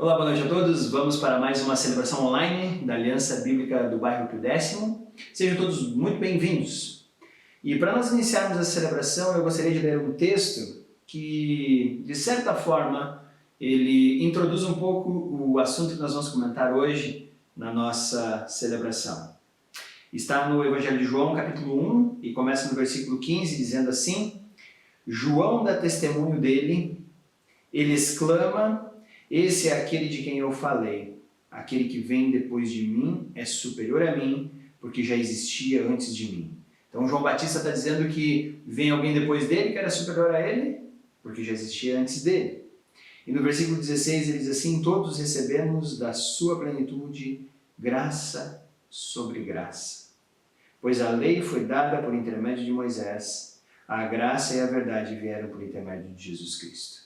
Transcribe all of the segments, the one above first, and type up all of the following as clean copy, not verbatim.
Olá, boa noite a todos. Vamos para mais uma celebração online da Aliança Bíblica do Bairro Pio X. Sejam todos muito bem-vindos. E para nós iniciarmos a celebração, eu gostaria de ler um texto que, de certa forma, ele introduz um pouco o assunto que nós vamos comentar hoje na nossa celebração. Está no Evangelho de João, capítulo 1, e começa no versículo 15, dizendo assim: João dá testemunho dele, ele exclama: esse é aquele de quem eu falei. Aquele que vem depois de mim é superior a mim, porque já existia antes de mim. Então João Batista está dizendo que vem alguém depois dele que era superior a ele, porque já existia antes dele. E no versículo 16 ele diz assim: todos recebemos da sua plenitude graça sobre graça. Pois a lei foi dada por intermédio de Moisés, a graça e a verdade vieram por intermédio de Jesus Cristo.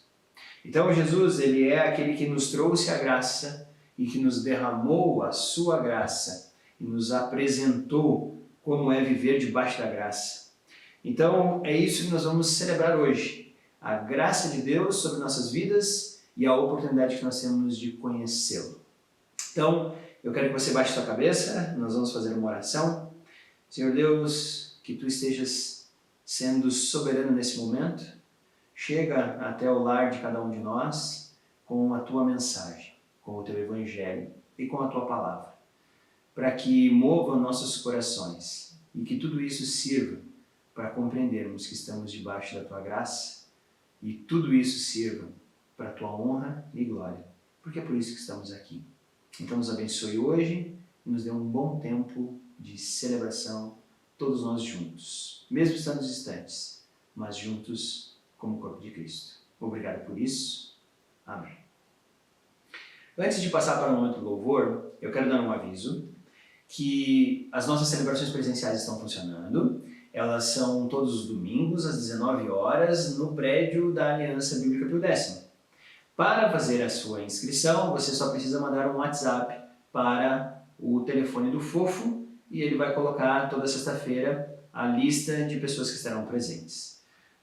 Então Jesus, ele é aquele que nos trouxe a graça e que nos derramou a sua graça e nos apresentou como é viver debaixo da graça. Então é isso que nós vamos celebrar hoje, a graça de Deus sobre nossas vidas e a oportunidade que nós temos de conhecê-lo. Então eu quero que você baixe sua cabeça, nós vamos fazer uma oração. Senhor Deus, que Tu estejas sendo soberano nesse momento. Chega até o lar de cada um de nós com a Tua mensagem, com o Teu Evangelho e com a Tua Palavra, para que mova nossos corações e que tudo isso sirva para compreendermos que estamos debaixo da Tua graça e tudo isso sirva para a Tua honra e glória, porque é por isso que estamos aqui. Então nos abençoe hoje e nos dê um bom tempo de celebração, todos nós juntos, mesmo estando distantes, mas juntos como o corpo de Cristo. Obrigado por isso. Amém. Antes de passar para o momento do louvor, eu quero dar um aviso que as nossas celebrações presenciais estão funcionando. Elas são todos os domingos, às 19 horas, no prédio da Aliança Bíblica Pio X. Para fazer a sua inscrição, você só precisa mandar um WhatsApp para o telefone do Fofo e ele vai colocar toda sexta-feira a lista de pessoas que estarão presentes.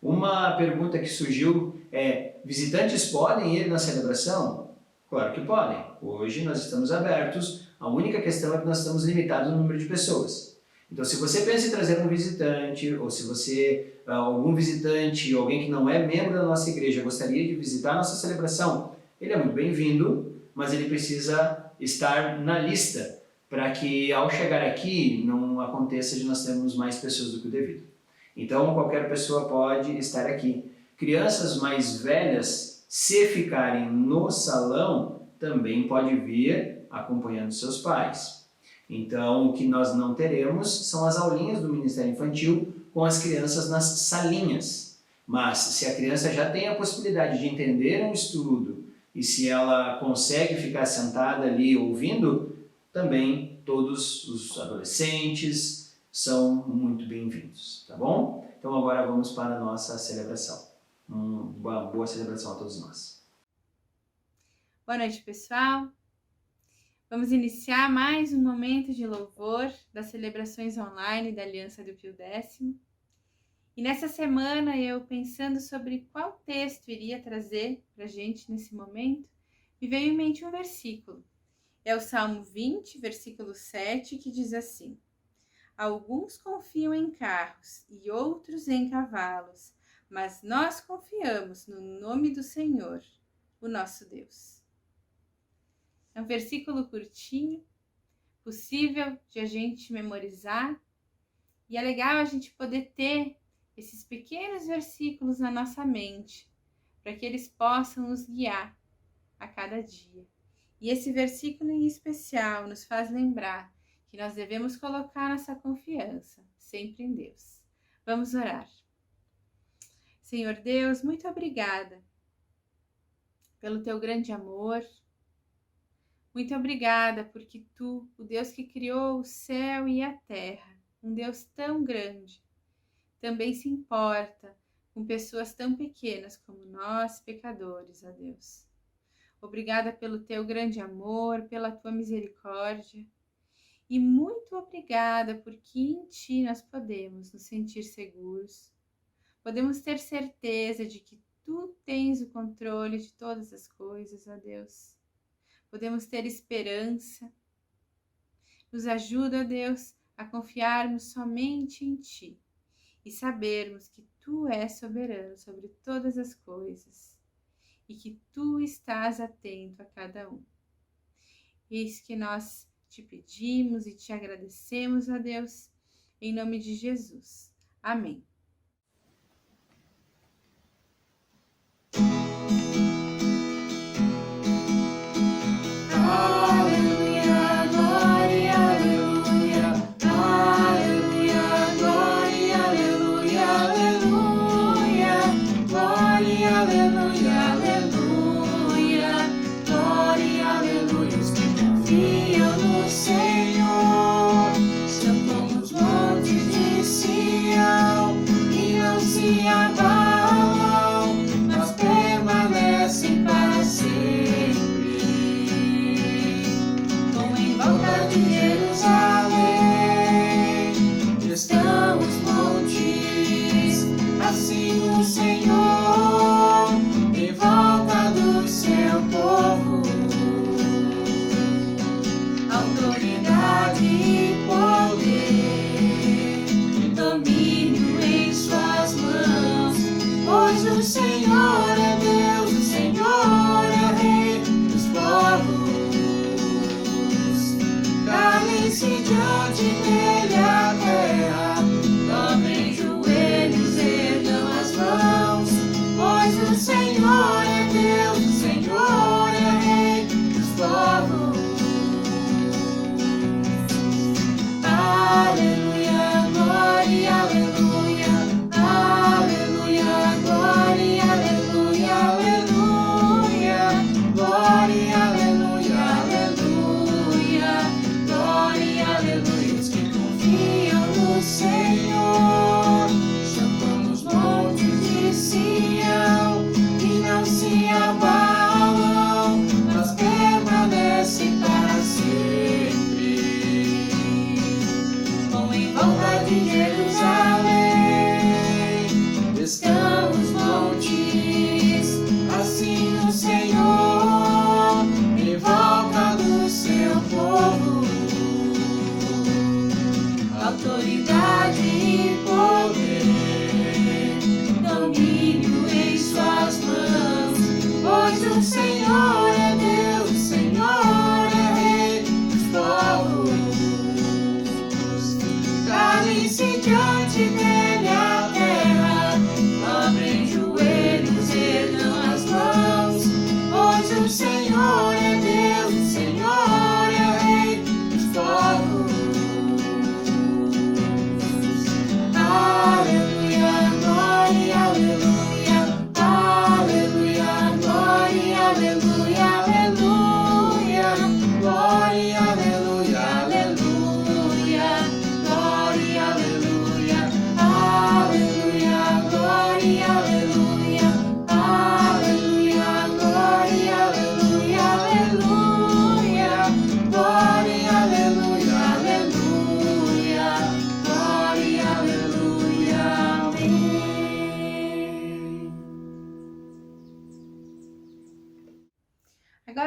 Uma pergunta que surgiu é: visitantes podem ir na celebração? Claro que podem. Hoje nós estamos abertos. A única questão é que nós estamos limitados no número de pessoas. Então, se você pensa em trazer um visitante, ou se você, algum visitante, alguém que não é membro da nossa igreja, gostaria de visitar a nossa celebração, ele é muito bem-vindo, mas ele precisa estar na lista para que, ao chegar aqui, não aconteça de nós termos mais pessoas do que o devido. Então, qualquer pessoa pode estar aqui. Crianças mais velhas, se ficarem no salão, também pode vir acompanhando seus pais. Então, o que nós não teremos são as aulinhas do Ministério Infantil com as crianças nas salinhas. Mas, se a criança já tem a possibilidade de entender um estudo e se ela consegue ficar sentada ali ouvindo, também todos os adolescentes são muito bem-vindos, tá bom? Então agora vamos para a nossa celebração. Uma boa celebração a todos nós. Boa noite, pessoal. Vamos iniciar mais um momento de louvor das celebrações online da Aliança do Pio X. E nessa semana, eu pensando sobre qual texto iria trazer para a gente nesse momento, me veio em mente um versículo. É o Salmo 20, versículo 7, que diz assim: alguns confiam em carros e outros em cavalos, mas nós confiamos no nome do Senhor, o nosso Deus. É um versículo curtinho, possível de a gente memorizar, e é legal a gente poder ter esses pequenos versículos na nossa mente, para que eles possam nos guiar a cada dia. E esse versículo em especial nos faz lembrar que nós devemos colocar nossa confiança sempre em Deus. Vamos orar. Senhor Deus, muito obrigada pelo teu grande amor. Muito obrigada porque Tu, o Deus que criou o céu e a terra, um Deus tão grande, também se importa com pessoas tão pequenas como nós, pecadores, ó Deus. Obrigada pelo Teu grande amor, pela Tua misericórdia. E muito obrigada porque em Ti nós podemos nos sentir seguros. Podemos ter certeza de que Tu tens o controle de todas as coisas, ó Deus. podemos ter esperança. Nos ajuda, Deus, a confiarmos somente em Ti e sabermos que Tu és soberano sobre todas as coisas e que Tu estás atento a cada um. Eis que nós Te pedimos e Te agradecemos, ó Deus, em nome de Jesus. Amém.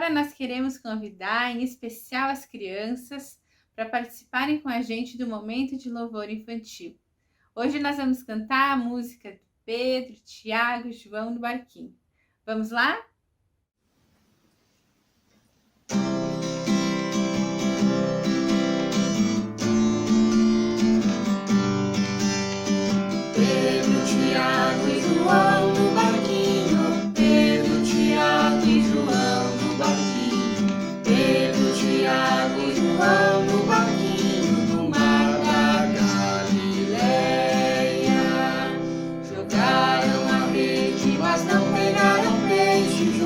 Agora nós queremos convidar, em especial as crianças, para participarem com a gente do momento de louvor infantil. Hoje nós vamos cantar a música de Pedro, Tiago e João no barquinho. Vamos lá? Pedro, Tiago e João no barquinho. Pedro, Tiago e João no barquinho. Pedro, Tiago e João no barquinho, no mar da Galileia. Jogaram a rede, mas não pegaram peixe.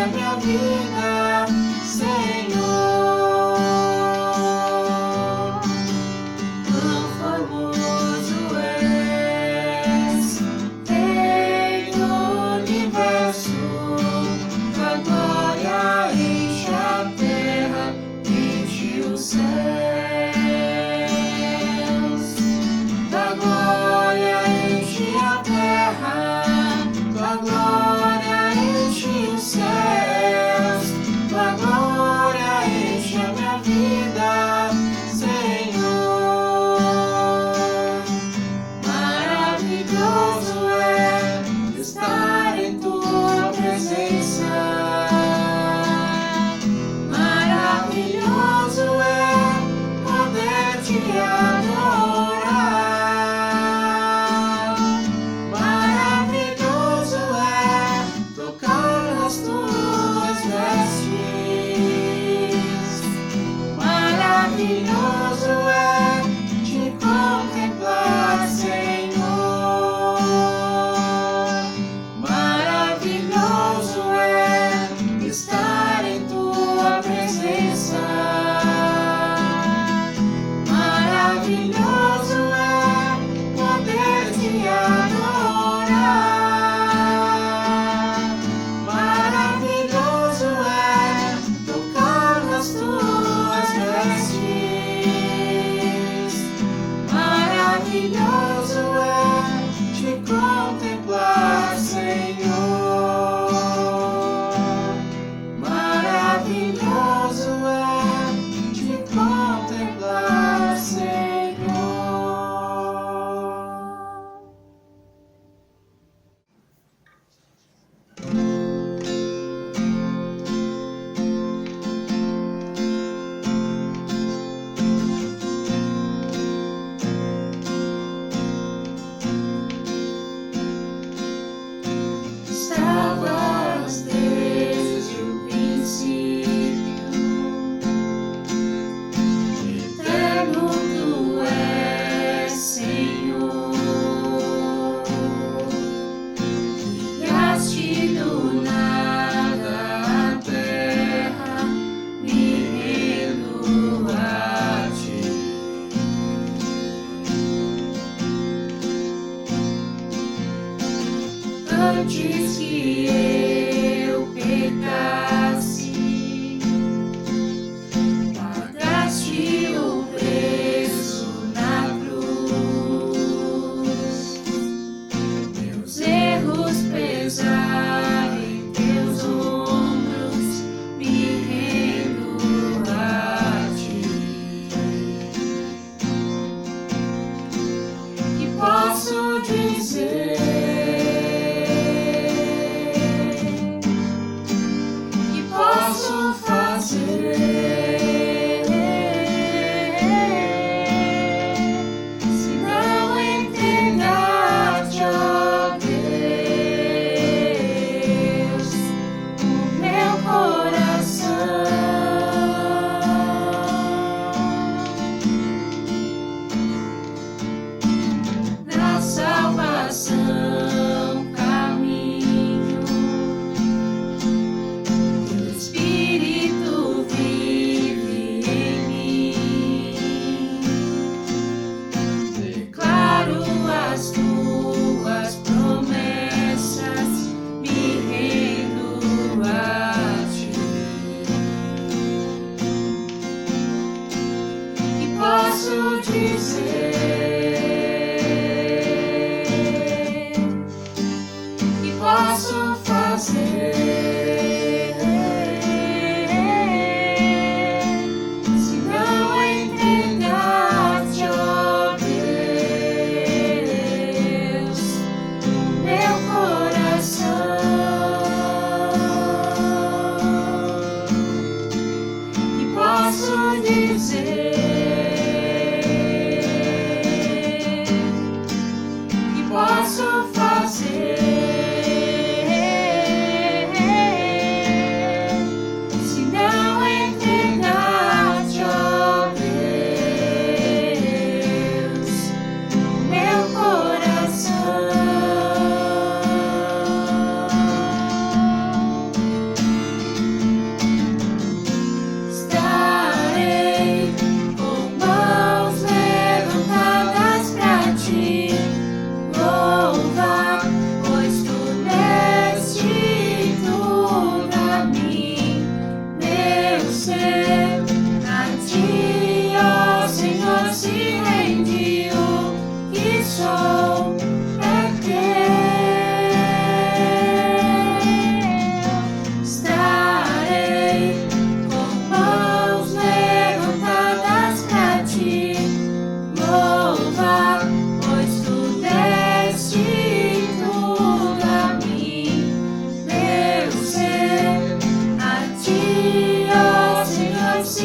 a minha vida, Senhor. Quão formoso és, Rei do universo, tua glória enche a terra, enche os céus. Tua glória enche a terra, tua glória enche os céus, tua glória enche a minha vida, Senhor. Maravilhoso é estar em tua presença, maravilhoso é poder te adorar, maravilhoso é tocar nas tuas vestes, maravilhoso é te contemplar, Senhor. Maravilhoso é estar em tua presença, maravilhoso é poder te adorar, maravilhoso é tocar nas tuas vestes, maravilhoso é te contemplar, Senhor. Maravilhoso é te contemplar, Senhor. Estavas desde o princípio, eterno tu és, Senhor. Criaste do nada a terra, me rendo a ti. Antes que eu pecasse, pagaste o preço na cruz. Meus erros pesaram em teus ombros, me rendo a ti. Que posso dizer? Que posso fazer? Se não entregar-te, ó Deus, o meu coração. Na salvação caminho, teu Espírito vive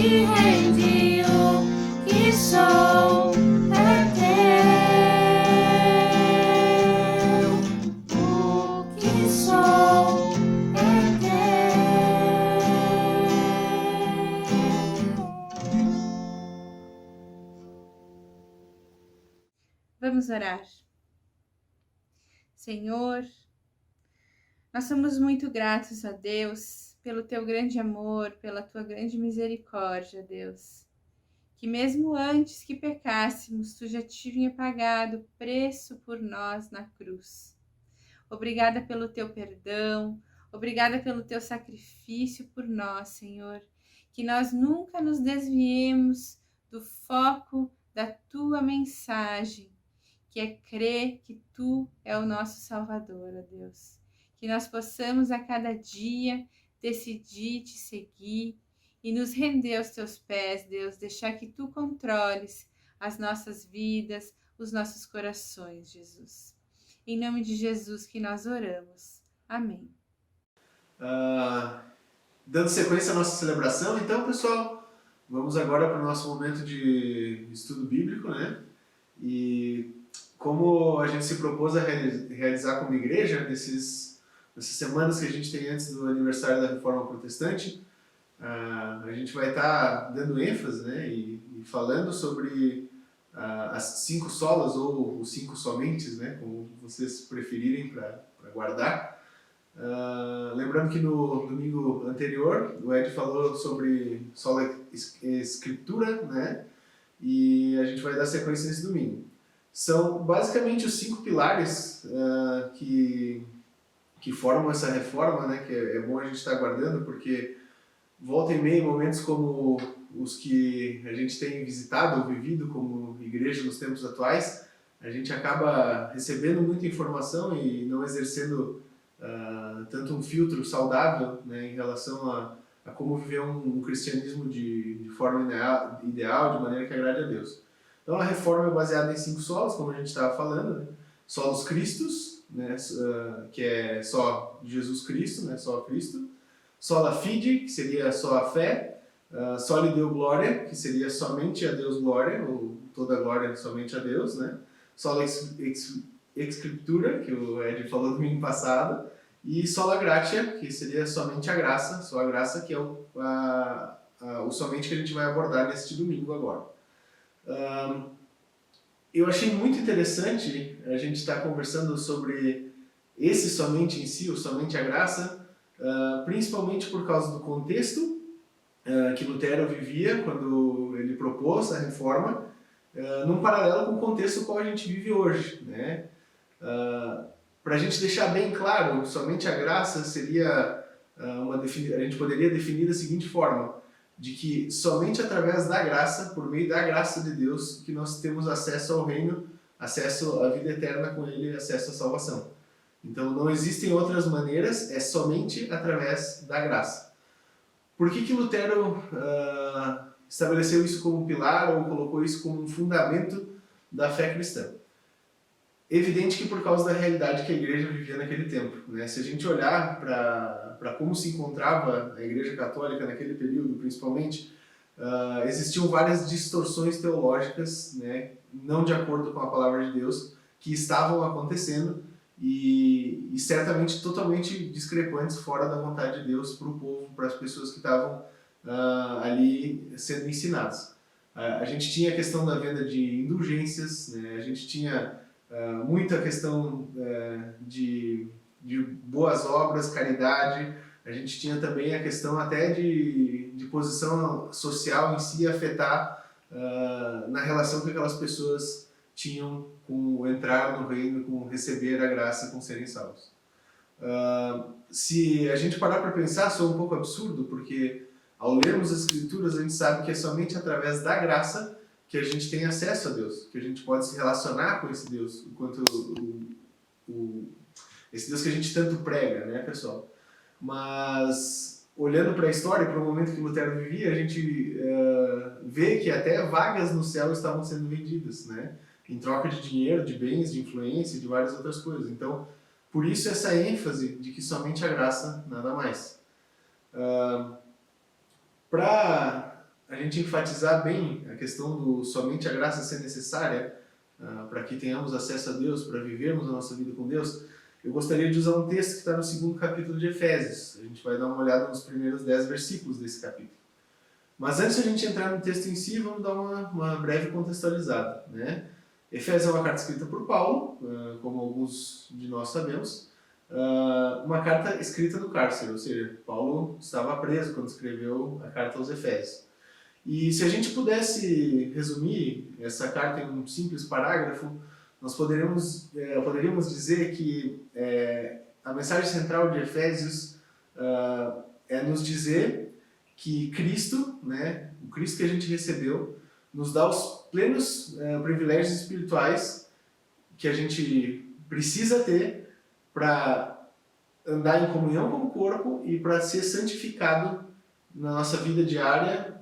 te rende, o que sou é teu. O que sou é teu. Vamos orar. Senhor, nós somos muito gratos a Deus pelo teu grande amor, pela tua grande misericórdia, Deus. Que mesmo antes que pecássemos, tu já tinha pagado o preço por nós na cruz. Obrigada pelo teu perdão, obrigada pelo teu sacrifício por nós, Senhor. Que nós nunca nos desviemos do foco da tua mensagem, que é crer que tu é o nosso Salvador, ó Deus. Que nós possamos a cada dia decidir te seguir e nos render aos teus pés, Deus, deixar que tu controles as nossas vidas, os nossos corações, Jesus. Em nome de Jesus que nós oramos. Amém. Dando sequência à nossa celebração, então, pessoal, vamos agora para o nosso momento de estudo bíblico, né? E como a gente se propôs a realizar como igreja, nessas semanas que a gente tem antes do aniversário da Reforma Protestante, a gente vai estar dando ênfase, né, e falando sobre as 5 solas, ou os 5 somentes, né, como vocês preferirem para guardar. Lembrando que no domingo anterior o Ed falou sobre sola escritura, né, e a gente vai dar sequência nesse domingo. São basicamente os 5 pilares que formam essa reforma, né, que é bom a gente estar guardando, porque volta e meia, em momentos como os que a gente tem visitado ou vivido como igreja nos tempos atuais, a gente acaba recebendo muita informação e não exercendo tanto um filtro saudável, né, em relação a como viver um cristianismo de forma ideal, de maneira que agrade a Deus. Então a reforma é baseada em 5 solas, como a gente estava falando, né? Solos Christus, né, que é só Jesus Cristo, né, só Cristo. Sola Fide, que seria só a fé. Soli Deo Gloria, que seria somente a Deus glória, ou toda a glória somente a Deus, né? Sola Escritura, que o Ed falou no domingo passado. E Sola Gratia, que seria somente a graça, só a graça, que é o somente que a gente vai abordar neste domingo agora. Eu achei muito interessante a gente estar conversando sobre esse somente em si, o somente a graça, principalmente por causa do contexto que Lutero vivia quando ele propôs a reforma, num paralelo com o contexto qual a gente vive hoje, né? Para a gente deixar bem claro, somente a graça seria a gente poderia definir da seguinte forma: de que somente através da graça, por meio da graça de Deus, que nós temos acesso ao reino, acesso à vida eterna com Ele, acesso à salvação. Então não existem outras maneiras, é somente através da graça. Por que Lutero estabeleceu isso como pilar ou colocou isso como um fundamento da fé cristã? Evidente que por causa da realidade que a igreja vivia naquele tempo, né? Se a gente olhar para como se encontrava a igreja católica naquele período, principalmente, existiam várias distorções teológicas, né, não de acordo com a palavra de Deus, que estavam acontecendo e certamente totalmente discrepantes, fora da vontade de Deus para o povo, para as pessoas que estavam ali sendo ensinadas. A gente tinha a questão da venda de indulgências, né? A gente tinha muita questão de boas obras, caridade. A gente tinha também a questão até de posição social em si afetar na relação que aquelas pessoas tinham com entrar no reino, com receber a graça, com serem salvos. Se a gente parar para pensar, soa um pouco absurdo, porque ao lermos as Escrituras a gente sabe que é somente através da graça que a gente tem acesso a Deus, que a gente pode se relacionar com esse Deus, enquanto esse Deus que a gente tanto prega, né, pessoal? Mas, olhando para a história, para o momento que Lutero vivia, a gente vê que até vagas no céu estavam sendo vendidas, né? Em troca de dinheiro, de bens, de influência, de várias outras coisas. Então, por isso essa ênfase de que somente a graça, nada mais. Para a gente enfatizar bem a questão do somente a graça ser necessária para que tenhamos acesso a Deus, para vivermos a nossa vida com Deus, eu gostaria de usar um texto que está no 2º capítulo de Efésios. A gente vai dar uma olhada nos primeiros 10 versículos desse capítulo. Mas antes de a gente entrar no texto em si, vamos dar uma breve contextualizada, né? Efésios é uma carta escrita por Paulo, como alguns de nós sabemos, uma carta escrita no cárcere, ou seja, Paulo estava preso quando escreveu a carta aos Efésios. E se a gente pudesse resumir essa carta em um simples parágrafo, nós poderíamos dizer que a mensagem central de Efésios é nos dizer que Cristo, né, o Cristo que a gente recebeu, nos dá os plenos privilégios espirituais que a gente precisa ter para andar em comunhão com o corpo e para ser santificado na nossa vida diária,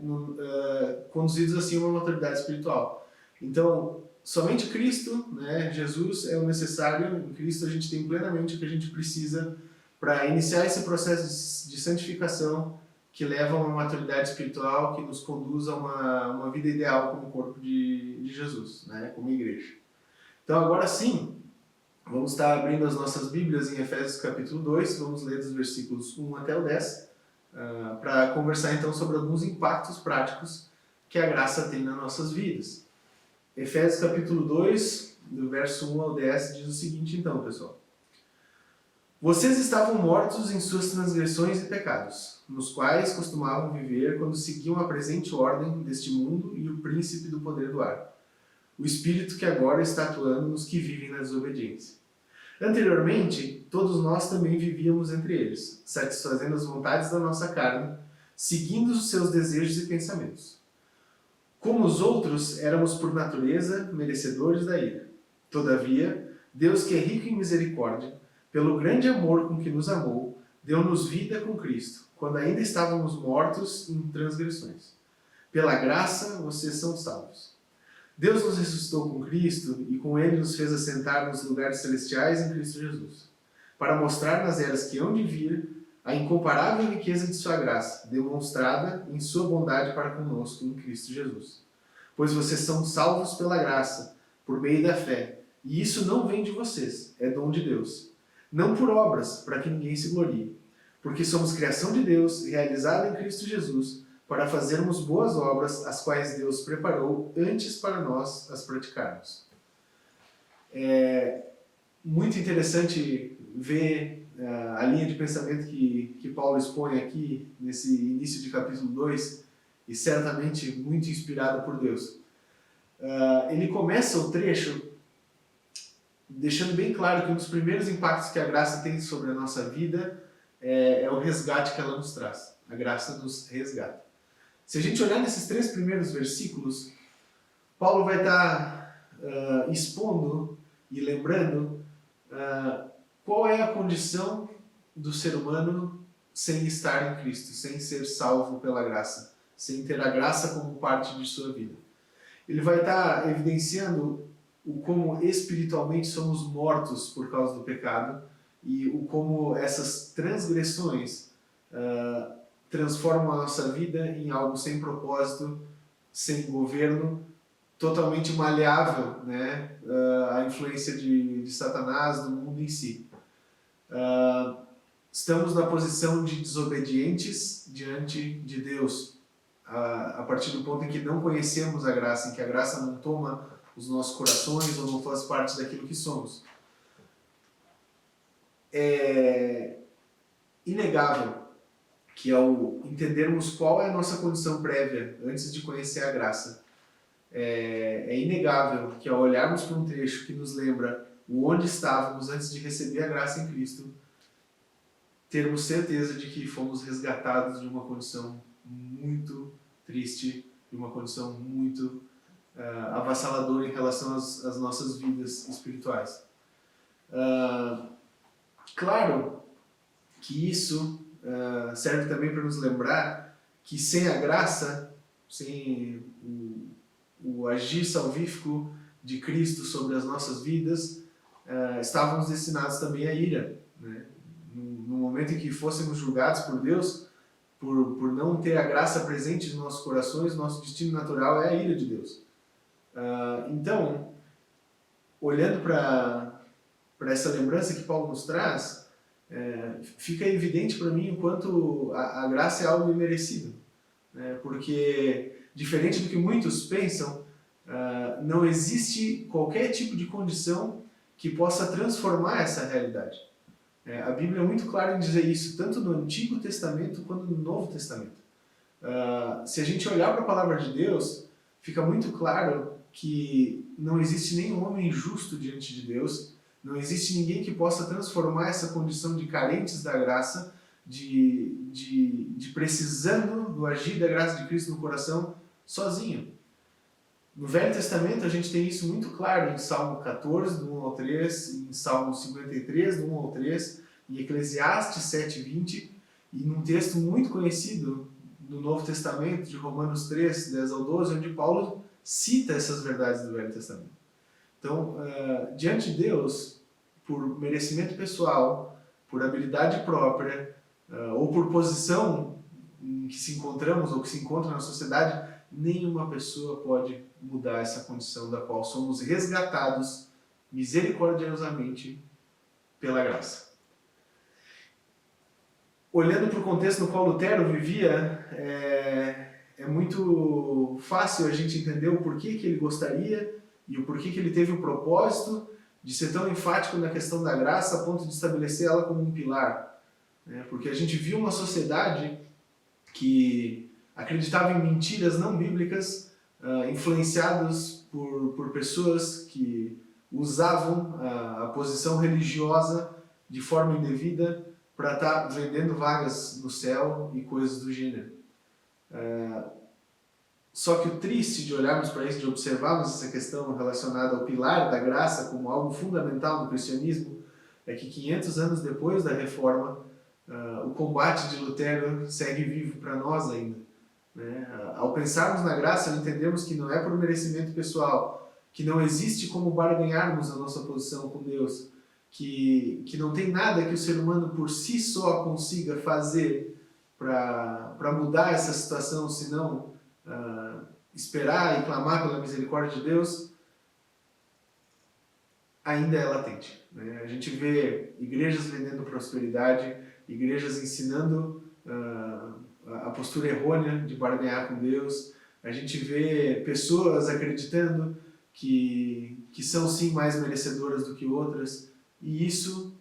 conduzidos assim a uma maturidade espiritual. Então, somente Cristo, né, Jesus é o necessário. Em Cristo a gente tem plenamente o que a gente precisa para iniciar esse processo de santificação que leva a uma maturidade espiritual, que nos conduz a uma vida ideal como corpo de Jesus, né, como igreja. Então agora sim, vamos estar abrindo as nossas Bíblias em Efésios capítulo 2, vamos ler dos versículos 1 até o 10, para conversar então sobre alguns impactos práticos que a graça tem nas nossas vidas. Efésios capítulo 2, do verso 1 ao 10, diz o seguinte então, pessoal. Vocês estavam mortos em suas transgressões e pecados, nos quais costumavam viver quando seguiam a presente ordem deste mundo e o príncipe do poder do ar, o espírito que agora está atuando nos que vivem na desobediência. Anteriormente, todos nós também vivíamos entre eles, satisfazendo as vontades da nossa carne, seguindo os seus desejos e pensamentos. Como os outros, éramos por natureza merecedores da ira. Todavia, Deus, que é rico em misericórdia, pelo grande amor com que nos amou, deu-nos vida com Cristo, quando ainda estávamos mortos em transgressões. Pela graça, vocês são salvos. Deus nos ressuscitou com Cristo e com Ele nos fez assentar nos lugares celestiais em Cristo Jesus, para mostrar nas eras que hão de vir a incomparável riqueza de sua graça, demonstrada em sua bondade para conosco em Cristo Jesus. Pois vocês são salvos pela graça, por meio da fé, e isso não vem de vocês, é dom de Deus. Não por obras, para que ninguém se glorie, porque somos criação de Deus, realizada em Cristo Jesus, para fazermos boas obras, as quais Deus preparou antes para nós as praticarmos. É muito interessante ver a linha de pensamento que Paulo expõe aqui, nesse início de capítulo 2, e certamente muito inspirado por Deus. Ele começa o trecho deixando bem claro que um dos primeiros impactos que a graça tem sobre a nossa vida é o resgate que ela nos traz. A graça nos resgata. Se a gente olhar nesses 3 primeiros versículos, Paulo vai estar expondo e lembrando qual é a condição do ser humano sem estar em Cristo, sem ser salvo pela graça, sem ter a graça como parte de sua vida. Ele vai estar evidenciando o como espiritualmente somos mortos por causa do pecado e o como essas transgressões transformam a nossa vida em algo sem propósito, sem governo, totalmente maleável, né, à influência de Satanás, do mundo em si. Estamos na posição de desobedientes diante de Deus, a partir do ponto em que não conhecemos a graça, em que a graça não toma os nossos corações ou não faz parte daquilo que somos. É inegável que ao entendermos qual é a nossa condição prévia antes de conhecer a graça, é inegável que ao olharmos para um trecho que nos lembra o onde estávamos antes de receber a graça em Cristo, termos certeza de que fomos resgatados de uma condição muito triste, de uma condição muito avassaladora em relação às nossas vidas espirituais. Claro que isso serve também para nos lembrar que sem a graça, sem o agir salvífico de Cristo sobre as nossas vidas, estávamos destinados também à ira, né? No momento em que fôssemos julgados por Deus, por não ter a graça presente nos nossos corações, nosso destino natural é a ira de Deus. Então, olhando para essa lembrança que Paulo nos traz, fica evidente para mim o quanto a graça é algo imerecido. Porque, diferente do que muitos pensam, não existe qualquer tipo de condição que possa transformar essa realidade. A Bíblia é muito clara em dizer isso, tanto no Antigo Testamento quanto no Novo Testamento. Se a gente olhar para a palavra de Deus, fica muito claro que não existe nenhum homem justo diante de Deus, não existe ninguém que possa transformar essa condição de carentes da graça, de precisando do agir da graça de Cristo no coração, sozinho. No Velho Testamento a gente tem isso muito claro em Salmo 14, do 1 ao 3, em Salmo 53, do 1 ao 3, em Eclesiastes 7:20, e num texto muito conhecido do Novo Testamento, de Romanos 3, 10 ao 12, onde Paulo cita essas verdades do Velho Testamento. Então, diante de Deus, por merecimento pessoal, por habilidade própria, ou por posição em que se encontramos ou que se encontra na sociedade, nenhuma pessoa pode mudar essa condição da qual somos resgatados misericordiosamente pela graça. Olhando para o contexto no qual Lutero vivia, é muito fácil a gente entender o porquê que ele gostaria e o porquê que ele teve o propósito de ser tão enfático na questão da graça a ponto de estabelecer ela como um pilar. Porque a gente viu uma sociedade que acreditava em mentiras não bíblicas, influenciados por pessoas que usavam a posição religiosa de forma indevida para estar vendendo vagas no céu e coisas do gênero. Só que o triste de olharmos para isso, de observarmos essa questão relacionada ao pilar da graça como algo fundamental no cristianismo, é que 500 anos depois da Reforma, o combate de Lutero segue vivo para nós ainda. Ao pensarmos na graça, entendemos que não é por merecimento pessoal, que não existe como barganharmos a nossa posição com Deus, que não tem nada que o ser humano por si só consiga fazer para mudar essa situação, senão esperar e clamar pela misericórdia de Deus, ainda é latente. A gente vê igrejas vendendo prosperidade, igrejas ensinando a postura errônea de barganhar com Deus, a gente vê pessoas acreditando que são sim mais merecedoras do que outras, e isso,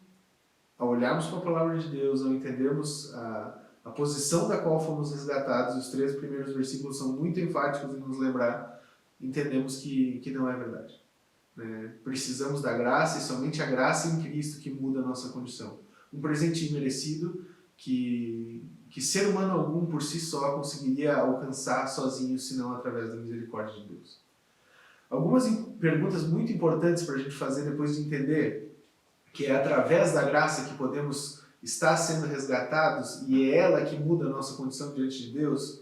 ao olharmos para a palavra de Deus, ao entendermos a posição da qual fomos resgatados, os 3 primeiros versículos são muito enfáticos em nos lembrar, entendemos que não é verdade. Precisamos da graça, e somente a graça em Cristo que muda a nossa condição. Um presente imerecido que ser humano algum por si só conseguiria alcançar sozinho, senão através da misericórdia de Deus. Algumas perguntas muito importantes para a gente fazer depois de entender que é através da graça que podemos estar sendo resgatados e é ela que muda a nossa condição diante de Deus,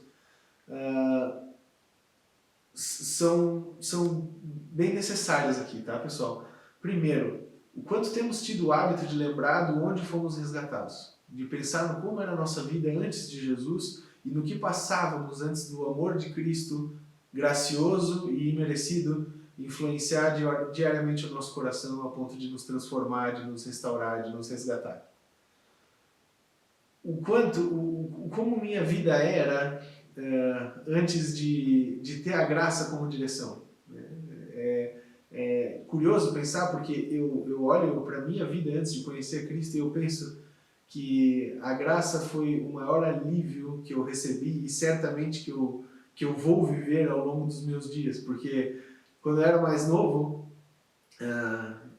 são bem necessárias aqui, tá, pessoal? Primeiro, o quanto temos tido o hábito de lembrar de onde fomos resgatados, de pensar no como era a nossa vida antes de Jesus e no que passávamos antes do amor de Cristo gracioso e imerecido influenciar diariamente o nosso coração a ponto de nos transformar, de nos restaurar, de nos resgatar. Como minha vida era antes de ter a graça como direção. É curioso pensar, porque eu olho para a minha vida antes de conhecer Cristo e eu penso que a graça foi o maior alívio que eu recebi e certamente que eu vou viver ao longo dos meus dias, porque quando eu era mais novo,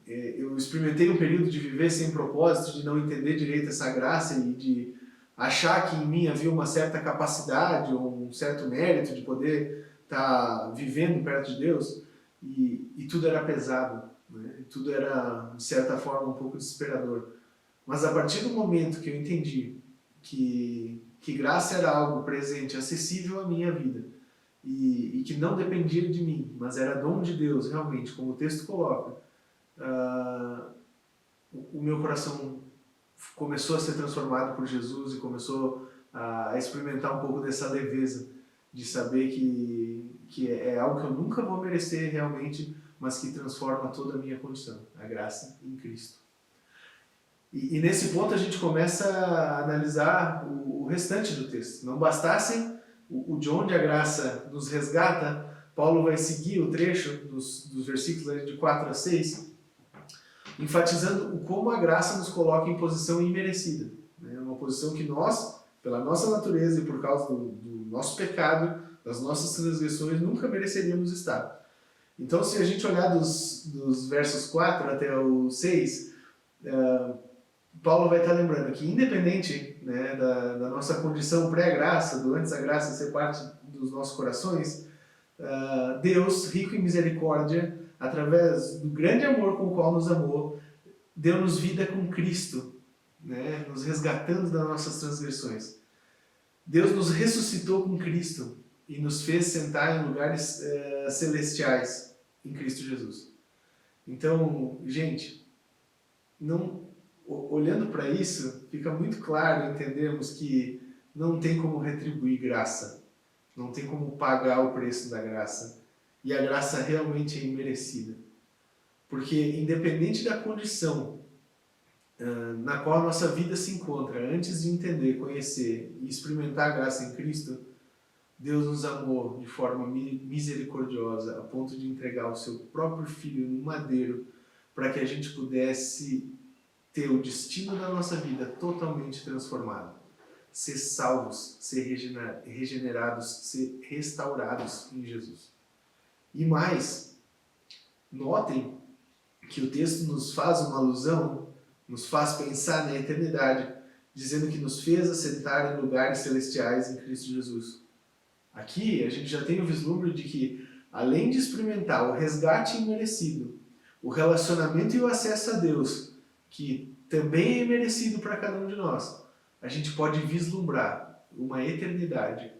eu experimentei um período de viver sem propósito, de não entender direito essa graça e de achar que em mim havia uma certa capacidade ou um certo mérito de poder estar vivendo perto de Deus, e tudo era pesado, tudo era, de certa forma, um pouco desesperador. Mas a partir do momento que eu entendi que graça era algo presente, acessível à minha vida, e que não dependia de mim, mas era dom de Deus, realmente, como o texto coloca, o meu coração começou a ser transformado por Jesus e começou a experimentar um pouco dessa leveza, de saber que é algo que eu nunca vou merecer realmente, mas que transforma toda a minha condição, a graça em Cristo. E nesse ponto a gente começa a analisar o restante do texto. Não bastasse de onde a graça nos resgata, Paulo vai seguir o trecho dos versículos de 4 a 6, enfatizando como a graça nos coloca em posição imerecida. Né? Uma posição que nós, pela nossa natureza e por causa do nosso pecado, das nossas transgressões, nunca mereceríamos estar. Então, se a gente olhar dos versos 4 até o 6, Paulo vai estar lembrando que, independente, né, da nossa condição pré-graça, do antes da graça ser parte dos nossos corações, Deus, rico em misericórdia, através do grande amor com o qual nos amou, deu-nos vida com Cristo, né, nos resgatando das nossas transgressões. Deus nos ressuscitou com Cristo e nos fez sentar em lugares celestiais em Cristo Jesus. Então, gente, olhando para isso, fica muito claro entendermos que não tem como retribuir graça, não tem como pagar o preço da graça, e a graça realmente é imerecida. Porque, independente da condição na qual a nossa vida se encontra, antes de entender, conhecer e experimentar a graça em Cristo, Deus nos amou de forma misericordiosa, a ponto de entregar o seu próprio Filho no madeiro, para que a gente pudesse ter o destino da nossa vida totalmente transformado. Ser salvos, ser regenerados, ser restaurados em Jesus. E mais, notem que o texto nos faz uma alusão, nos faz pensar na eternidade, dizendo que nos fez assentar em lugares celestiais em Cristo Jesus. Aqui a gente já tem o vislumbre de que, além de experimentar o resgate imerecido, o relacionamento e o acesso a Deus, que também é merecido para cada um de nós, a gente pode vislumbrar uma eternidade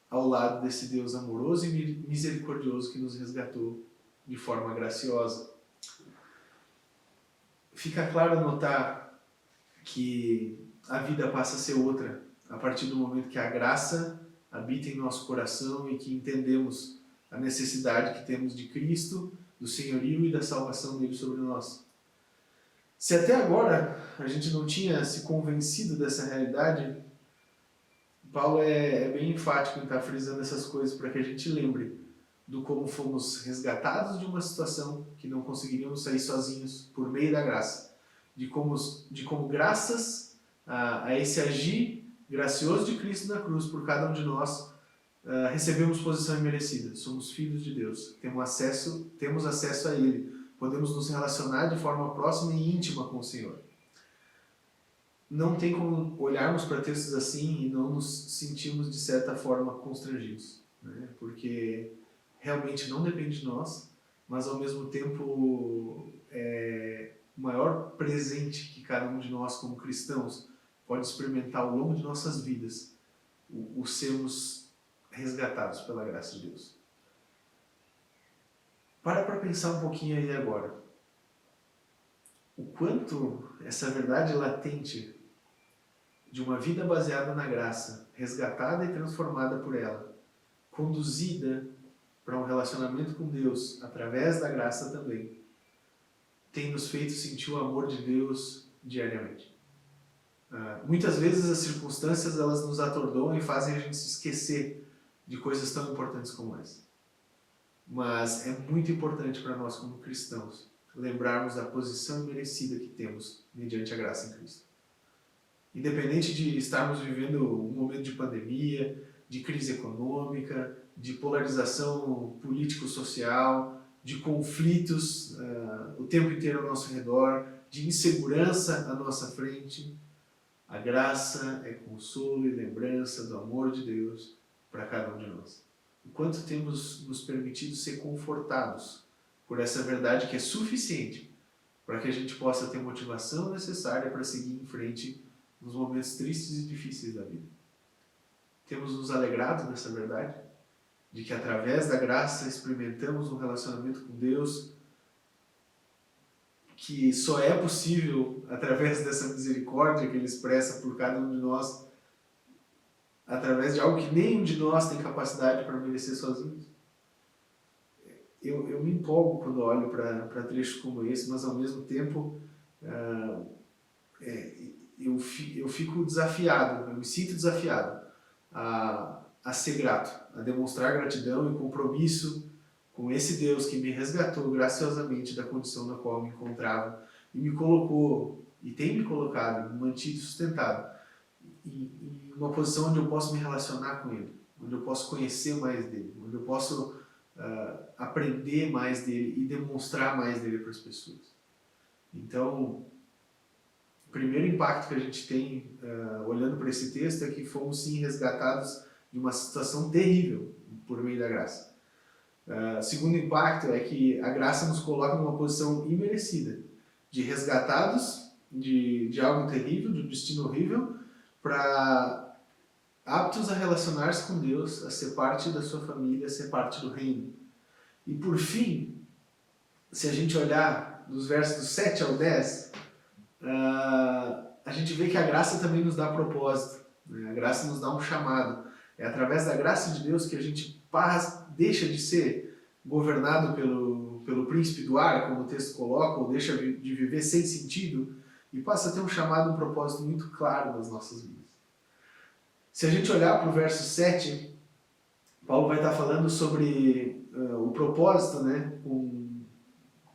ao lado desse Deus amoroso e misericordioso que nos resgatou de forma graciosa. Fica claro notar que a vida passa a ser outra a partir do momento que a graça habita em nosso coração e que entendemos a necessidade que temos de Cristo, do senhorio e da salvação dele sobre nós. Se até agora a gente não tinha se convencido dessa realidade, Paulo é bem enfático em estar frisando essas coisas para que a gente lembre do como fomos resgatados de uma situação que não conseguiríamos sair sozinhos por meio da graça, de como graças a esse agir gracioso de Cristo na cruz por cada um de nós, recebemos posição imerecida. Somos filhos de Deus, temos acesso a Ele, podemos nos relacionar de forma próxima e íntima com o Senhor. Não tem como olharmos para textos assim e não nos sentirmos de certa forma constrangidos, né? Porque realmente não depende de nós, mas ao mesmo tempo o maior presente que cada um de nós como cristãos pode experimentar ao longo de nossas vidas, o sermos resgatados pela graça de Deus. Para pensar um pouquinho aí agora. O quanto essa verdade latente de uma vida baseada na graça, resgatada e transformada por ela, conduzida para um relacionamento com Deus através da graça também, tem nos feito sentir o amor de Deus diariamente. Muitas vezes as circunstâncias elas nos atordoam e fazem a gente se esquecer de coisas tão importantes como essa. Mas é muito importante para nós como cristãos lembrarmos da posição merecida que temos mediante a graça em Cristo. Independente de estarmos vivendo um momento de pandemia, de crise econômica, de polarização político-social, de conflitos o tempo inteiro ao nosso redor, de insegurança à nossa frente, a graça é consolo e lembrança do amor de Deus para cada um de nós. O quanto temos nos permitido ser confortados por essa verdade que é suficiente para que a gente possa ter motivação necessária para seguir em frente nos momentos tristes e difíceis da vida. Temos nos alegrado nessa verdade, de que através da graça experimentamos um relacionamento com Deus que só é possível através dessa misericórdia que Ele expressa por cada um de nós, através de algo que nenhum de nós tem capacidade para merecer sozinhos. Eu me empolgo quando olho para trechos como esse, mas ao mesmo tempo eu fico desafiado, eu me sinto desafiado a ser grato, a demonstrar gratidão e compromisso com esse Deus que me resgatou graciosamente da condição na qual eu me encontrava e me colocou, e tem me colocado, me mantido sustentado em uma posição onde eu posso me relacionar com Ele, onde eu posso conhecer mais dele, onde eu posso aprender mais dele e demonstrar mais dele para as pessoas. Então, o primeiro impacto que a gente tem olhando para esse texto é que fomos sim resgatados de uma situação terrível por meio da graça. Segundo impacto é que a graça nos coloca numa posição imerecida, de resgatados de algo terrível, de um destino horrível, para aptos a relacionar-se com Deus, a ser parte da sua família, a ser parte do reino. E por fim, se a gente olhar dos versos 7 ao 10, a gente vê que a graça também nos dá propósito, né? A graça nos dá um chamado. É através da graça de Deus que a gente deixa de ser governado pelo príncipe do ar, como o texto coloca, ou deixa de viver sem sentido, e passa a ter um chamado, um propósito muito claro nas nossas vidas. Se a gente olhar para o verso 7, Paulo vai estar falando sobre o propósito, né,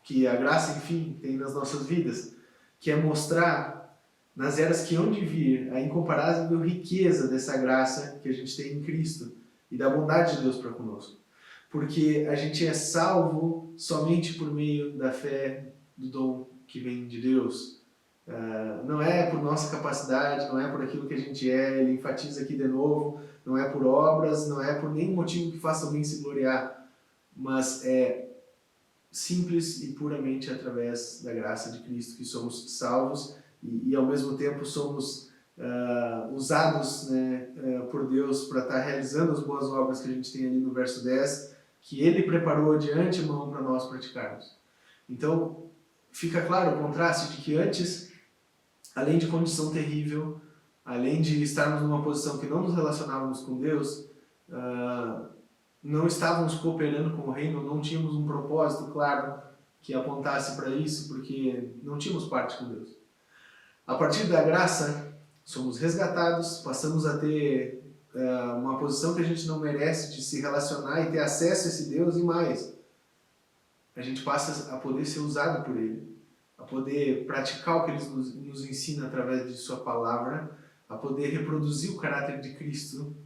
que a graça, enfim, tem nas nossas vidas, que é mostrar nas eras que hão de vir a incomparável riqueza dessa graça que a gente tem em Cristo e da bondade de Deus para conosco. Porque a gente é salvo somente por meio da fé, do dom que vem de Deus. Não é por nossa capacidade, não é por aquilo que a gente é, ele enfatiza aqui de novo, não é por obras, não é por nenhum motivo que faça alguém se gloriar, mas é simples e puramente através da graça de Cristo que somos salvos e ao mesmo tempo somos usados, né, por Deus para estar realizando as boas obras que a gente tem ali no verso 10, que Ele preparou de antemão para nós praticarmos. Então, fica claro o contraste de que antes, além de condição terrível, além de estarmos numa posição que não nos relacionávamos com Deus, não estávamos cooperando com o reino, não tínhamos um propósito claro que apontasse para isso, porque não tínhamos parte com Deus. A partir da graça, somos resgatados, passamos a ter uma posição que a gente não merece de se relacionar e ter acesso a esse Deus e mais. A gente passa a poder ser usado por Ele, a poder praticar o que Ele nos ensina através de Sua palavra, a poder reproduzir o caráter de Cristo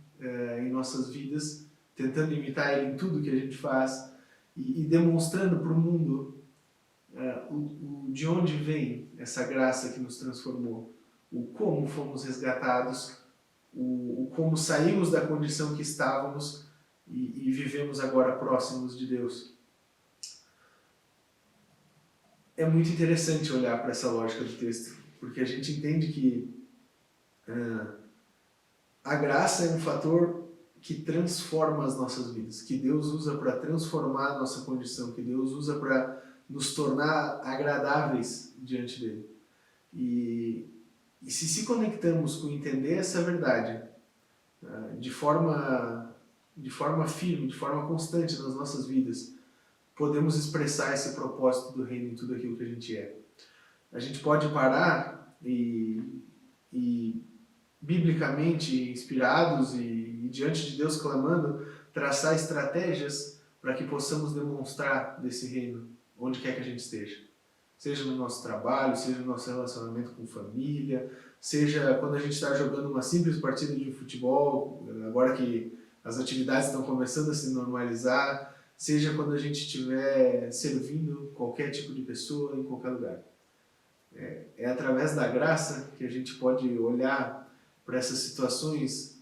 em nossas vidas, tentando imitar Ele em tudo que a gente faz e demonstrando para o mundo de onde vem essa graça que nos transformou, o como fomos resgatados, o como saímos da condição que estávamos e vivemos agora próximos de Deus. É muito interessante olhar para essa lógica do texto, porque a gente entende que a graça é um fator que transforma as nossas vidas, que Deus usa para transformar a nossa condição, que Deus usa para nos tornar agradáveis diante dele. E se conectamos com entender essa verdade de forma firme, de forma constante nas nossas vidas, podemos expressar esse propósito do reino em tudo aquilo que a gente é. A gente pode parar e biblicamente inspirados e diante de Deus clamando, traçar estratégias para que possamos demonstrar desse reino onde quer que a gente esteja. Seja no nosso trabalho, seja no nosso relacionamento com família, seja quando a gente está jogando uma simples partida de futebol, agora que as atividades estão começando a se normalizar, seja quando a gente estiver servindo qualquer tipo de pessoa em qualquer lugar. É através da graça que a gente pode olhar para essas situações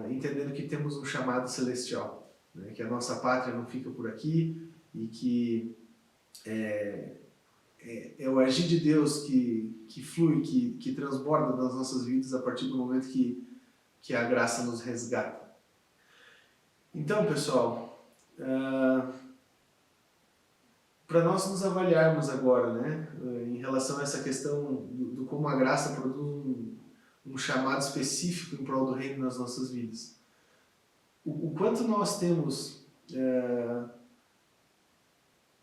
entendendo que temos um chamado celestial, né? Que a nossa pátria não fica por aqui e que é o agir de Deus que flui, que transborda nas nossas vidas a partir do momento que a graça nos resgata. Então, pessoal, para nós nos avaliarmos agora, né, em relação a essa questão do como a graça produz um chamado específico em prol do reino nas nossas vidas. O quanto nós temos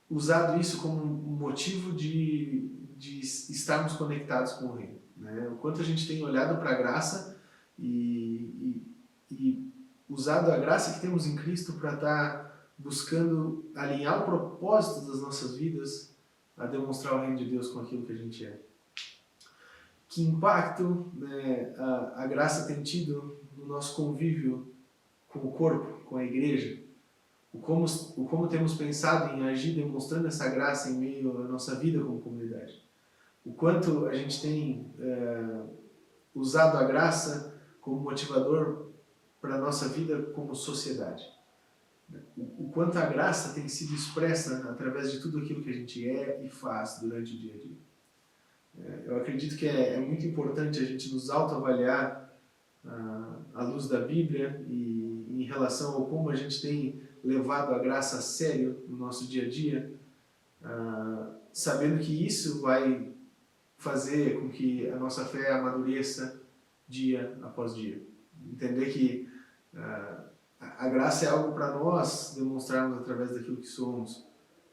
usado isso como um motivo de estarmos conectados com o reino, né? O quanto a gente tem olhado para a graça e usado a graça que temos em Cristo para estar buscando alinhar o propósito das nossas vidas a demonstrar o reino de Deus com aquilo que a gente é. Que impacto, né, a graça tem tido no nosso convívio com o corpo, com a igreja? O como temos pensado em agir demonstrando essa graça em meio à nossa vida como comunidade. O quanto a gente tem usado a graça como motivador para a nossa vida como sociedade. O quanto a graça tem sido expressa através de tudo aquilo que a gente é e faz durante o dia a dia. Eu acredito que é muito importante a gente nos autoavaliar à luz da Bíblia e em relação ao como a gente tem levado a graça a sério no nosso dia a dia, sabendo que isso vai fazer com que a nossa fé amadureça dia após dia. Entender que a graça é algo para nós demonstrarmos através daquilo que somos,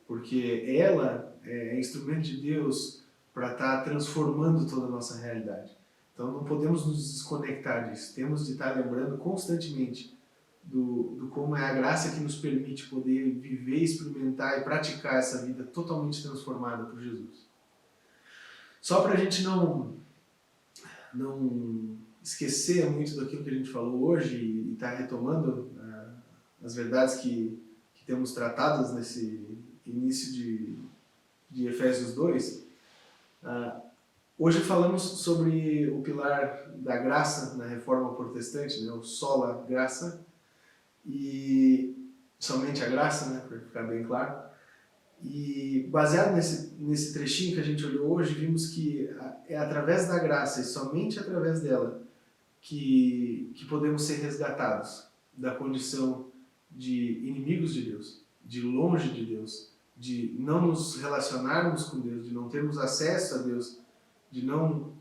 porque ela é instrumento de Deus para estar transformando toda a nossa realidade. Então não podemos nos desconectar disso, temos de estar lembrando constantemente do como é a graça que nos permite poder viver, experimentar e praticar essa vida totalmente transformada por Jesus. Só para a gente não esquecer muito daquilo que a gente falou hoje e estar retomando as verdades que temos tratadas nesse início de Efésios 2, hoje falamos sobre o pilar da graça na Reforma Protestante, né, o sola graça, e somente a graça, né, para ficar bem claro. E baseado nesse trechinho que a gente olhou hoje, vimos que é através da graça e somente através dela que podemos ser resgatados da condição de inimigos de Deus, de longe de Deus, de não nos relacionarmos com Deus, de não termos acesso a Deus, de não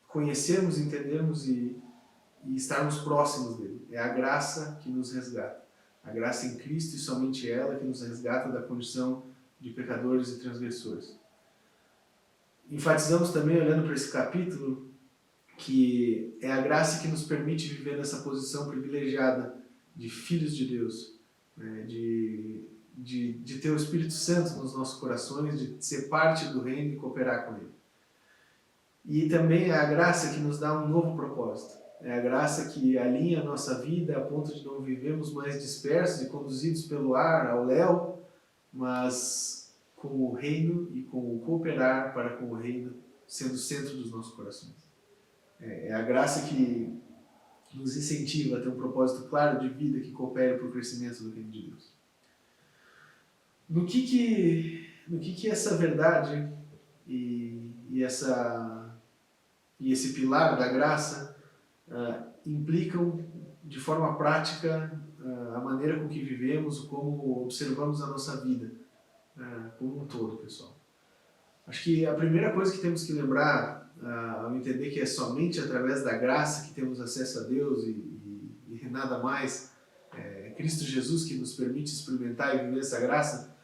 conhecermos, entendermos e estarmos próximos dele. É a graça que nos resgata. A graça em Cristo e somente ela que nos resgata da condição de pecadores e transgressores. Enfatizamos também, olhando para esse capítulo, que é a graça que nos permite viver nessa posição privilegiada de filhos de Deus, né? de ter o Espírito Santo nos nossos corações, de ser parte do reino e cooperar com ele. E também é a graça que nos dá um novo propósito. É a graça que alinha a nossa vida a ponto de não vivermos mais dispersos e conduzidos pelo ar, ao léu, mas com o reino e com o cooperar para com o reino sendo o centro dos nossos corações. É a graça que nos incentiva a ter um propósito claro de vida que coopere para o crescimento do reino de Deus. No que essa verdade e esse pilar da graça implicam de forma prática a maneira com que vivemos, como observamos a nossa vida como um todo, pessoal. Acho que a primeira coisa que temos que lembrar ao entender que é somente através da graça que temos acesso a Deus e nada mais, é Cristo Jesus que nos permite experimentar e viver essa graça,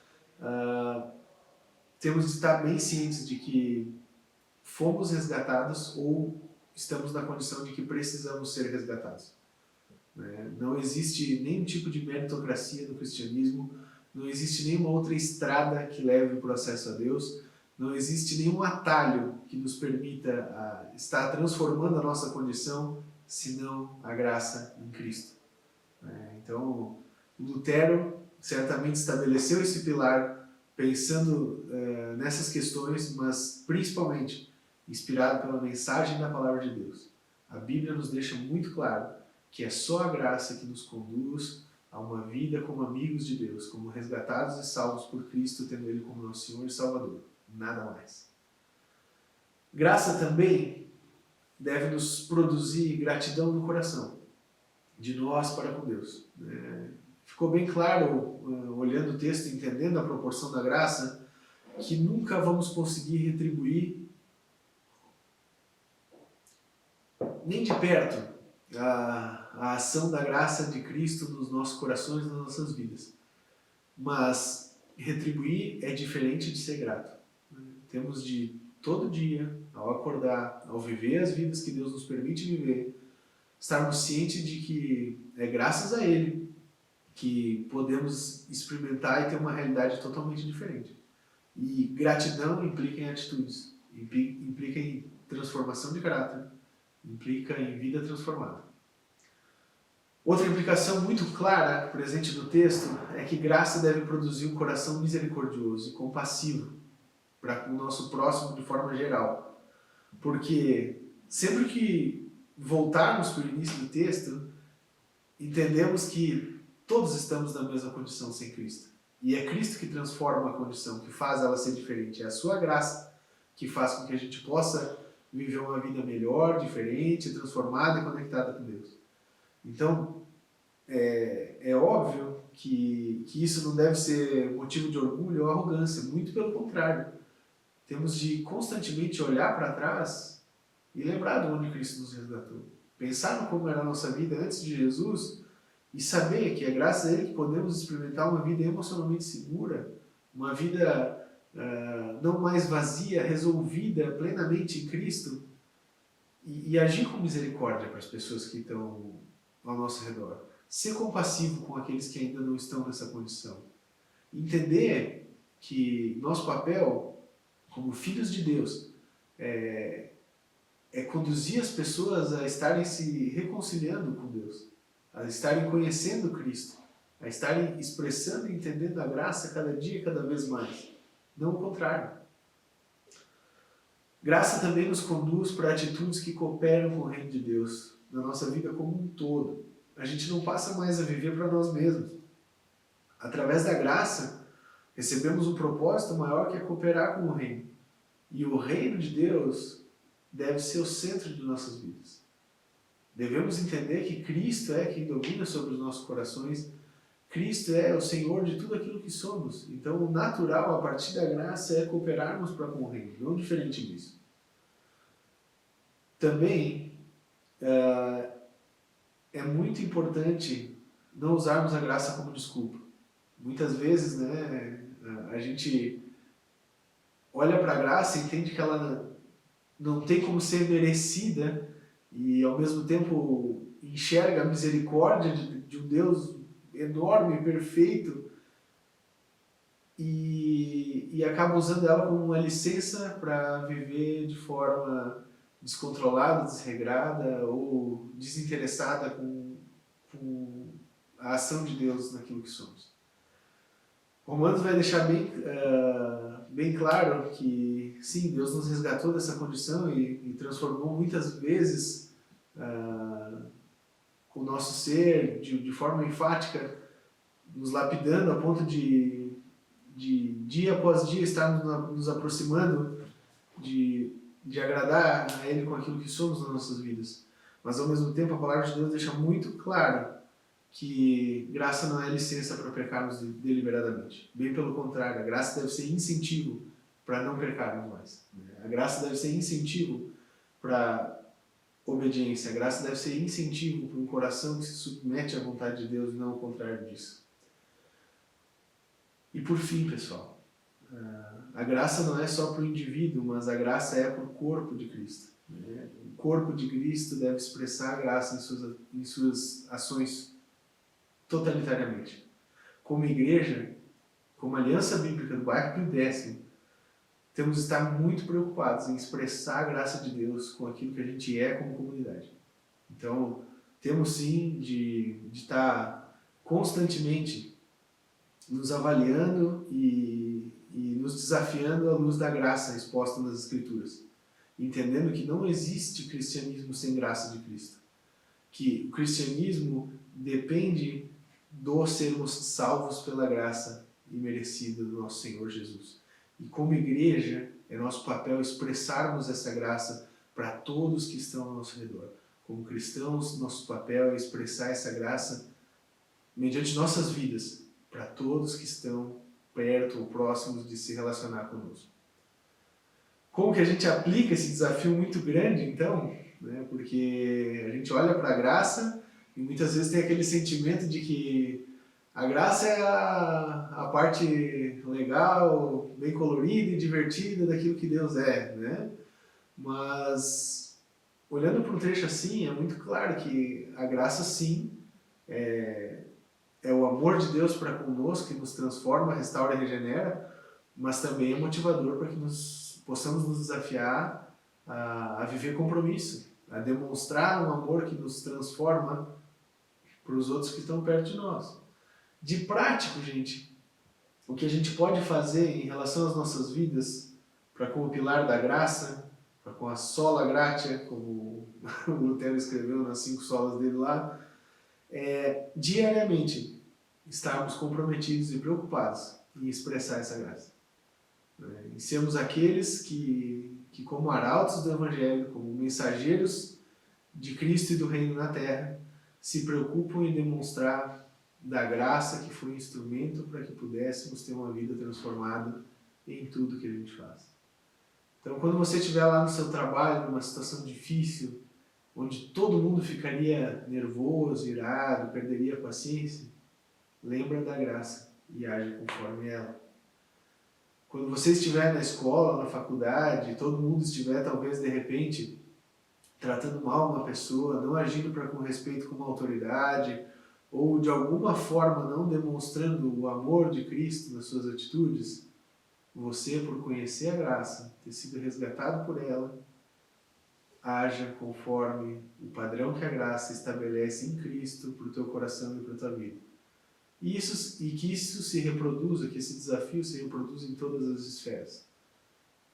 temos de estar bem cientes de que fomos resgatados ou estamos na condição de que precisamos ser resgatados. Não existe nenhum tipo de meritocracia no cristianismo, não existe nenhuma outra estrada que leve o processo a Deus, não existe nenhum atalho que nos permita estar transformando a nossa condição, senão a graça em Cristo. Então, Lutero certamente estabeleceu esse pilar pensando nessas questões, mas principalmente inspirado pela mensagem da Palavra de Deus. A Bíblia nos deixa muito claro que é só a graça que nos conduz a uma vida como amigos de Deus, como resgatados e salvos por Cristo, tendo Ele como nosso Senhor e Salvador. Nada mais. Graça também deve nos produzir gratidão no coração, de nós para com Deus. Ficou bem claro, olhando o texto, entendendo a proporção da graça, que nunca vamos conseguir retribuir nem de perto a ação da graça de Cristo nos nossos corações e nas nossas vidas. Mas retribuir é diferente de ser grato. Temos de, todo dia, ao acordar, ao viver as vidas que Deus nos permite viver, estarmos cientes de que é graças a Ele que podemos experimentar e ter uma realidade totalmente diferente. E gratidão implica em atitudes, implica em transformação de caráter, implica em vida transformada. Outra implicação muito clara, presente no texto, é que graça deve produzir um coração misericordioso e compassivo para o nosso próximo de forma geral. Porque sempre que voltarmos para o início do texto, entendemos que todos estamos na mesma condição sem Cristo. E é Cristo que transforma a condição, que faz ela ser diferente. É a sua graça que faz com que a gente possa viver uma vida melhor, diferente, transformada e conectada com Deus. Então, é óbvio que isso não deve ser motivo de orgulho ou arrogância, muito pelo contrário. Temos de constantemente olhar para trás e lembrar de onde Cristo nos resgatou. Pensar no como era a nossa vida antes de Jesus e saber que é graças a Ele que podemos experimentar uma vida emocionalmente segura, uma vida não mais vazia, resolvida plenamente em Cristo e agir com misericórdia para as pessoas que estão ao nosso redor. Ser compassivo com aqueles que ainda não estão nessa condição. Entender que nosso papel como filhos de Deus é conduzir as pessoas a estarem se reconciliando com Deus, a estarem conhecendo Cristo, a estarem expressando e entendendo a graça cada dia e cada vez mais. Não o contrário. Graça também nos conduz para atitudes que cooperam com o reino de Deus, na nossa vida como um todo. A gente não passa mais a viver para nós mesmos. Através da graça, recebemos um propósito maior que é cooperar com o reino. E o reino de Deus deve ser o centro de nossas vidas. Devemos entender que Cristo é quem domina sobre os nossos corações. Cristo é o Senhor de tudo aquilo que somos. Então, o natural, a partir da graça, é cooperarmos para com o reino, não diferente disso. Também é muito importante não usarmos a graça como desculpa. Muitas vezes, a gente olha para a graça e entende que ela não tem como ser merecida e, ao mesmo tempo, enxerga a misericórdia de um Deus enorme, perfeito, e acaba usando ela como uma licença para viver de forma descontrolada, desregrada ou desinteressada com a ação de Deus naquilo que somos. Romanos vai deixar bem claro que, sim, Deus nos resgatou dessa condição e transformou muitas vezes o nosso ser de forma enfática, nos lapidando a ponto de dia após dia estarmos nos aproximando de agradar a Ele com aquilo que somos nas nossas vidas. Mas, ao mesmo tempo, a palavra de Deus deixa muito claro que graça não é licença para pecarmos deliberadamente. Bem pelo contrário, a graça deve ser incentivo para não pecarmos mais. A graça deve ser incentivo para obediência. A graça deve ser incentivo para um coração que se submete à vontade de Deus e não ao contrário disso. E por fim, pessoal, a graça não é só para o indivíduo, mas a graça é para o corpo de Cristo. O corpo de Cristo deve expressar a graça em suas ações totalitariamente. Como igreja, como Aliança Bíblica do Bairro Pio X, temos de estar muito preocupados em expressar a graça de Deus com aquilo que a gente é como comunidade. Então, temos sim de estar constantemente nos avaliando e nos desafiando à luz da graça exposta nas Escrituras, entendendo que não existe cristianismo sem graça de Cristo, que o cristianismo depende do sermos salvos pela graça imerecida do nosso Senhor Jesus. E como igreja, é nosso papel expressarmos essa graça para todos que estão ao nosso redor. Como cristãos, nosso papel é expressar essa graça mediante nossas vidas para todos que estão perto ou próximos de se relacionar conosco. Como que a gente aplica esse desafio muito grande, então? né? Porque a gente olha para a graça e muitas vezes tem aquele sentimento de que a graça é a parte legal, bem colorida e divertida daquilo que Deus é, né? Mas olhando para um trecho assim, é muito claro que a graça sim é o amor de Deus para conosco que nos transforma, restaura e regenera, mas também é motivador para que nós possamos nos desafiar a viver compromisso, a demonstrar um amor que nos transforma para os outros que estão perto de nós. De prático, gente, o que a gente pode fazer em relação às nossas vidas para com o pilar da graça, para com a sola gratia, como o Lutero escreveu nas 5 solas dele lá, é diariamente estarmos comprometidos e preocupados em expressar essa graça. E sermos aqueles que como arautos do Evangelho, como mensageiros de Cristo e do Reino na Terra, se preocupam em demonstrar da graça que foi instrumento para que pudéssemos ter uma vida transformada em tudo que a gente faz. Então, quando você estiver lá no seu trabalho, numa situação difícil, onde todo mundo ficaria nervoso, irado, perderia a paciência, lembra da graça e age conforme ela. Quando você estiver na escola, na faculdade, todo mundo estiver talvez de repente tratando mal uma pessoa, não agindo com respeito com uma autoridade, ou de alguma forma não demonstrando o amor de Cristo nas suas atitudes, você, por conhecer a graça, ter sido resgatado por ela, haja conforme o padrão que a graça estabelece em Cristo para o teu coração e para a tua vida. E que isso se reproduza, que esse desafio se reproduza em todas as esferas.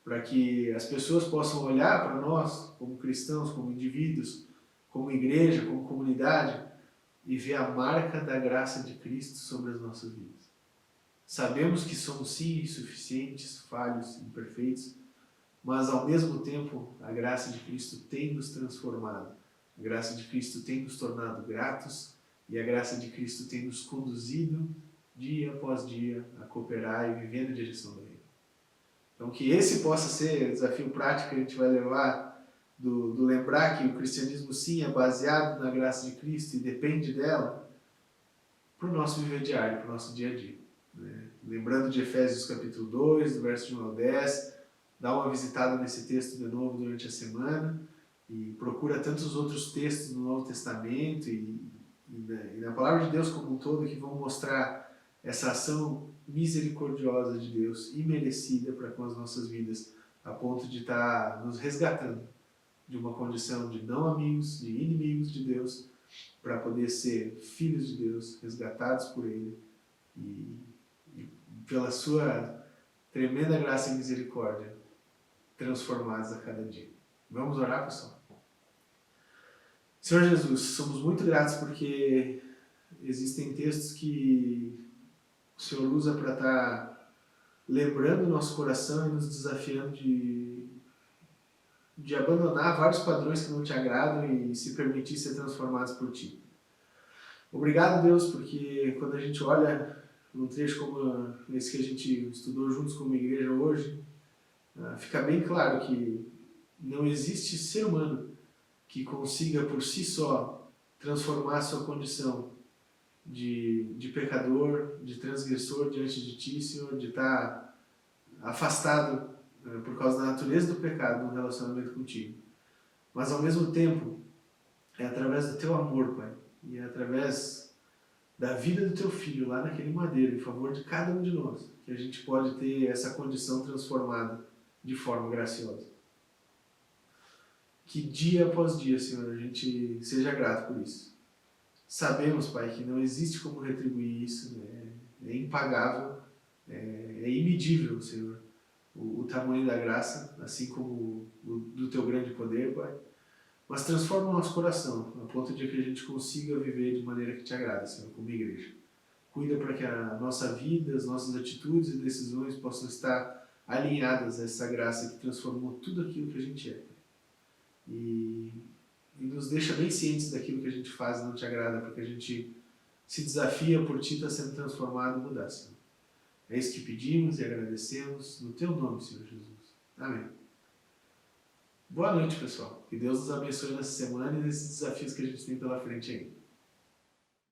Para que as pessoas possam olhar para nós, como cristãos, como indivíduos, como igreja, como comunidade, e ver a marca da graça de Cristo sobre as nossas vidas. Sabemos que somos sim insuficientes, falhos, imperfeitos, mas ao mesmo tempo a graça de Cristo tem nos transformado. A graça de Cristo tem nos tornado gratos e a graça de Cristo tem nos conduzido dia após dia a cooperar e viver na direção do Reino. Então que esse possa ser o desafio prático que a gente vai levar do lembrar que o cristianismo sim é baseado na graça de Cristo e depende dela para o nosso viver diário, para o nosso dia a dia. Né? Lembrando de Efésios capítulo 2, do verso de 1 ao 10, dá uma visitada nesse texto de novo durante a semana e procura tantos outros textos no Novo Testamento e na Palavra de Deus como um todo que vão mostrar essa ação misericordiosa de Deus, imerecida para com as nossas vidas, a ponto de estar nos resgatando de uma condição de não amigos, de inimigos de Deus, para poder ser filhos de Deus, resgatados por Ele e pela sua tremenda graça e misericórdia, transformados a cada dia. Vamos orar, pessoal? Senhor Jesus, somos muito gratos porque existem textos que o Senhor usa para estar lembrando o nosso coração e nos desafiando de abandonar vários padrões que não te agradam e se permitir ser transformados por Ti. Obrigado, Deus, porque quando a gente olha num trecho como esse que a gente estudou juntos como igreja hoje, fica bem claro que não existe ser humano que consiga por si só transformar a sua condição de pecador, de transgressor diante de Ti, Senhor, de estar afastado por causa da natureza do pecado no relacionamento contigo. Mas ao mesmo tempo, é através do Teu amor, Pai, e é através da vida do Teu Filho lá naquele madeiro, em favor de cada um de nós, que a gente pode ter essa condição transformada de forma graciosa. Que dia após dia, Senhor, a gente seja grato por isso. Sabemos, Pai, que não existe como retribuir isso, né? É impagável, é imedível, Senhor, o tamanho da graça, assim como do Teu grande poder, Pai. Mas transforma o nosso coração, a ponto de que a gente consiga viver de maneira que Te agrada, Senhor, como igreja. Cuida para que a nossa vida, as nossas atitudes e decisões possam estar alinhadas a essa graça que transformou tudo aquilo que a gente é, Pai. E nos deixa bem cientes daquilo que a gente faz e não Te agrada, porque a gente se desafia por Ti estar sendo transformado e mudar, Senhor. É isso que pedimos e agradecemos no Teu nome, Senhor Jesus. Amém. Boa noite, pessoal. Que Deus nos abençoe nessa semana e nesses desafios que a gente tem pela frente aí.